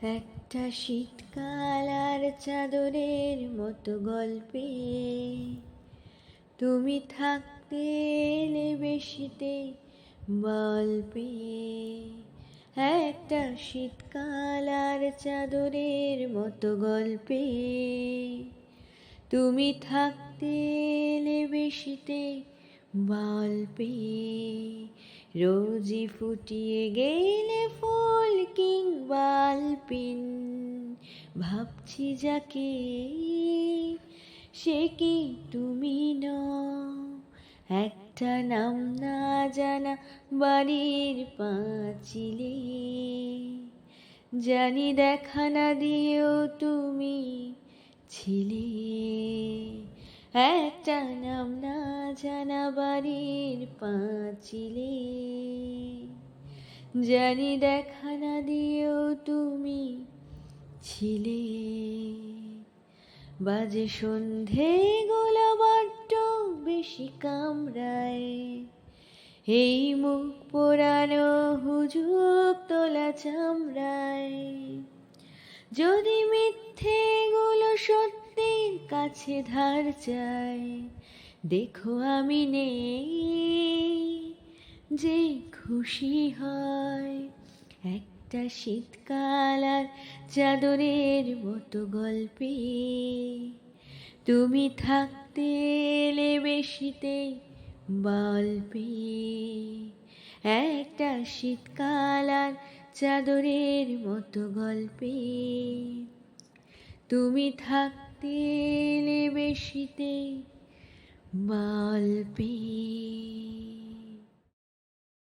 একটা শীতকাল আর চাদরের মতো গল্পে তুমি থাকতে এলে বেশিতে গল্পে। একটা শীতকাল আর চাদরের মতো গল্পে তুমি থাকতে এলে বেশিতে গল্পে। রোজই ফুটিয়ে গেলে ফুল কিংবা আলপিন, ভাবছি যাকে সে কি তুমি নও। একটা নাম না জানা বাড়ির পাঁচিলে, জানি দেখা না দিয়েও তুমি ছিলে। একটা নাম না জানা বাড়ির পাঁচিলে, জানি দেখা না দিয়েও তুমি ছিলে। বাজে সন্ধে গোলা বড্ড বেশি কামড়ায়, এই মুখ পোড়ানো হুজুক তোলা চামড়ায়। যদি মিথ্যে গুলো সত্যির কাছে ধার চায়, দেখো আমি নেই যে খুশি হয়। একটা শীতকাল আর চাদরের মতো গল্পে তুমি থাকতে এলে বেশিতে গল্পে। একটা শীতকাল আর চাদরের মতো গল্পে তুমি থাকতে এলে বেশিতে গল্পে।